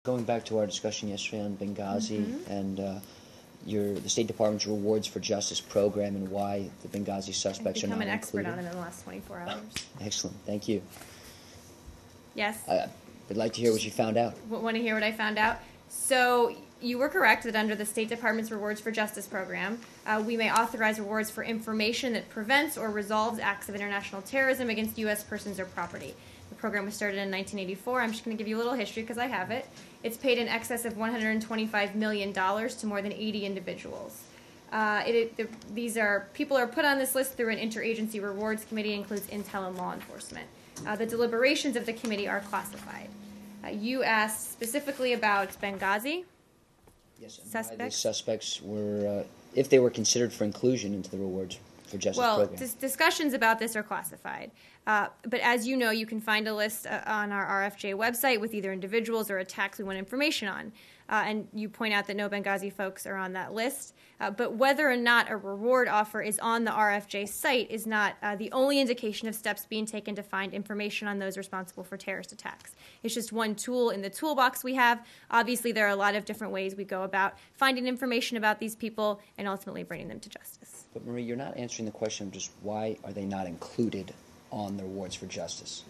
Going back to our discussion yesterday on Benghazi and the State Department's Rewards for Justice program and why the Benghazi suspects are not included. I've become an expert on it in the last 24 hours. Excellent, thank you. Yes? I'd like to hear what you found out. Want to hear what I found out? So you were correct that under the State Department's Rewards for Justice program, we may authorize rewards for information that prevents or resolves acts of international terrorism against U.S. persons or property. The program was started in 1984. I'm just going to give you a little history because I have it. It's paid in excess of $125 million to more than 80 individuals. People are put on this list through an interagency rewards committee, includes intel and law enforcement. The deliberations of the committee are classified. You asked specifically about Benghazi. Yes, and Suspects? why the suspects were, if they were considered for inclusion into the Rewards for Justice program. Well, discussions about this are classified. But as you know, you can find a list on our RFJ website with either individuals or attacks we want information on. And you point out that no Benghazi folks are on that list. But whether or not a reward offer is on the RFJ site is not the only indication of steps being taken to find information on those responsible for terrorist attacks. It's just one tool in the toolbox we have. Obviously, there are a lot of different ways we go about finding information about these people and ultimately bringing them to justice. But Marie, you're not answering the question of just why are they not included on the Rewards for Justice?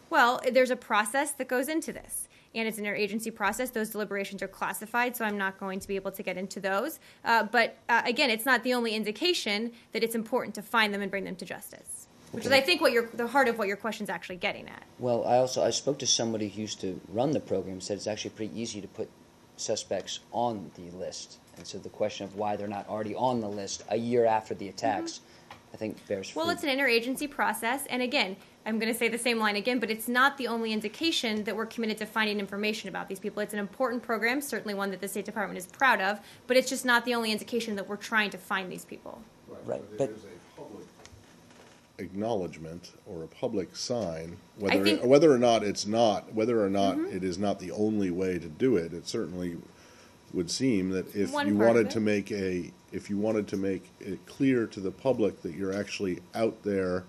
Well, there's a process that goes into this. And it's an interagency process. Those deliberations are classified, so I'm not going to be able to get into those. But again, it's not the only indication that it's important to find them and bring them to justice, which is, I think, the heart of what your question is actually getting at. Well, I spoke to somebody who used to run the program, said it's actually pretty easy to put suspects on the list. And so the question of why they're not already on the list a year after the attacks, I think bears fruit. Well, it's an interagency process, and again, I'm going to say the same line again, but it's not the only indication that we're committed to finding information about these people. It's an important program, certainly one that the State Department is proud of, but it's just not the only indication that we're trying to find these people. Right. But it is a public acknowledgement or a public sign, whether or not it is not the only way to do it. It certainly would seem that if you wanted to make it clear to the public that you're actually out there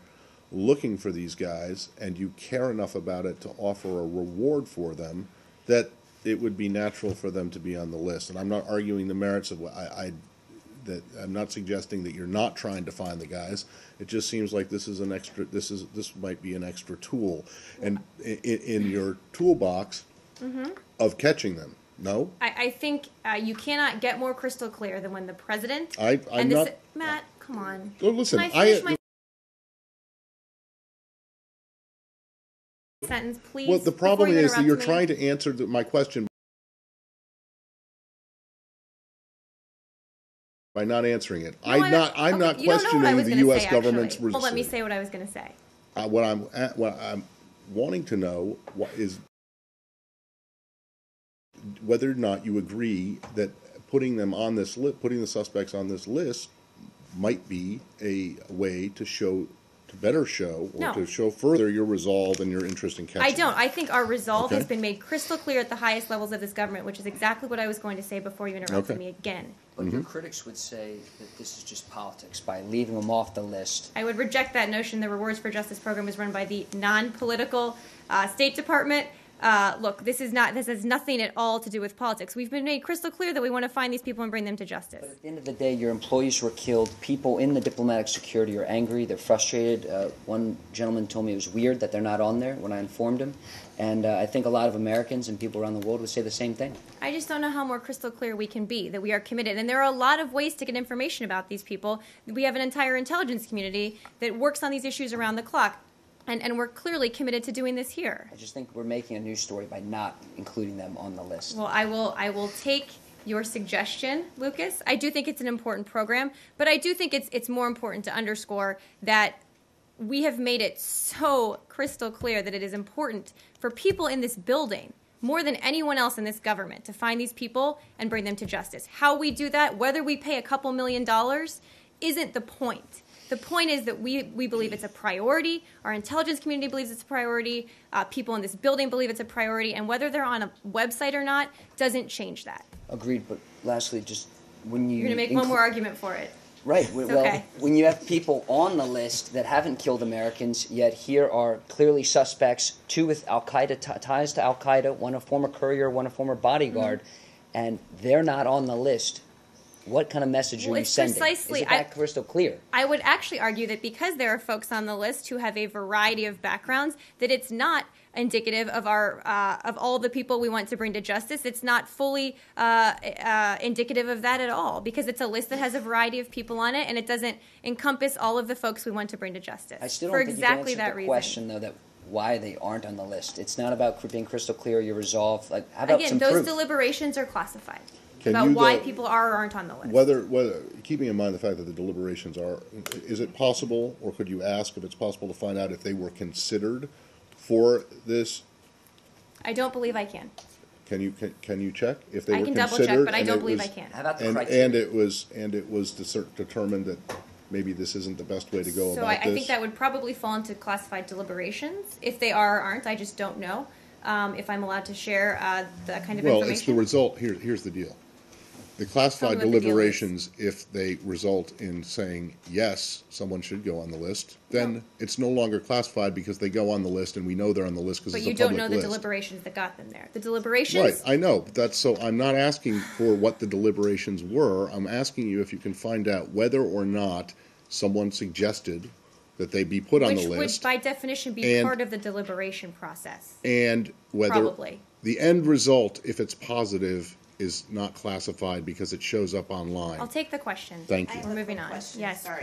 looking for these guys and you care enough about it to offer a reward for them, that it would be natural for them to be on the list. And I'm not arguing the merits of that I'm not suggesting that you're not trying to find the guys. It just seems like this might be an extra tool and in your toolbox of catching them. No? I think you cannot get more crystal clear than when the president Matt, come on. Well, listen, Can I finish my sentence, please? Well, the problem is that you're trying to answer my question by not answering it. I'm not questioning the U.S. government's response. Well, let me say what I was going to say. What I'm wanting to know is whether or not you agree that putting them on this putting the suspects on this list might be a way to better show or to show further your resolve and your interest in catching. I don't. I think our resolve has been made crystal clear at the highest levels of this government, which is exactly what I was going to say before you interrupted me again. But your critics would say that this is just politics by leaving them off the list. I would reject that notion. The Rewards for Justice program is run by the non-political State Department. Look, this has nothing at all to do with politics. We've been made crystal clear that we want to find these people and bring them to justice. But at the end of the day, your employees were killed. People in the diplomatic security are angry. They're frustrated. One gentleman told me it was weird that they're not on there when I informed him. And I think a lot of Americans and people around the world would say the same thing. I just don't know how more crystal clear we can be that we are committed. And there are a lot of ways to get information about these people. We have an entire intelligence community that works on these issues around the clock. And we're clearly committed to doing this here. I just think we're making a news story by not including them on the list. Well, I will take your suggestion, Lucas. I do think it's an important program, but I do think it's more important to underscore that we have made it so crystal clear that it is important for people in this building, more than anyone else in this government, to find these people and bring them to justice. How we do that, whether we pay a couple $1 million, isn't the point. The point is that we believe it's a priority. Our intelligence community believes it's a priority. People in this building believe it's a priority. And whether they're on a website or not doesn't change that. Agreed. But lastly, just when You're going to make one more argument for it. Right. Well, okay. when you have people on the list that haven't killed Americans, yet here are clearly suspects, two with Al-Qaeda ties to Al-Qaeda, one a former courier, one a former bodyguard, and they're not on the list. What kind of message are you sending? Precisely. Is it that crystal clear? I would actually argue that because there are folks on the list who have a variety of backgrounds, that it's not indicative of our of all the people we want to bring to justice. It's not fully indicative of that at all, because it's a list that has a variety of people on it, and it doesn't encompass all of the folks we want to bring to justice. I still for don't think exactly you that answered the reason. question, though, that why they aren't on the list. It's not about being crystal clear, your resolve. Like, how about Again, some those proof? deliberations are classified Can about you, why though, people are or aren't on the list. whether keeping in mind the fact that the deliberations are, is it possible, or could you ask if it's possible to find out if they were considered for this? I don't believe I can. Can you check if they I were can considered? double check, but I and don't it believe was- I can. How about the And criteria? it was determined that maybe this isn't the best way to go So about I think that would probably fall into classified deliberations. If they are or aren't, I just don't know. If I'm allowed to share that kind of Well, information. it's the result. Here's the deal. The classified Tell me what the deal deliberations, if they result in saying, yes, someone should go on the list, then it's no longer classified because they go on the list and we know they're on the list because But it's a you public don't know list. the deliberations that got them there. The deliberations. Right, I know. So I'm not asking for what the deliberations were. I'm asking you if you can find out whether or not someone suggested that they be put on Which the would, list, by definition, be And- part of the deliberation process. and whether Probably. the end result, if it's positive, is not classified because it shows up online. I'll take the question. Thank I you. have We're a moving quick on. question. Yes. Sorry.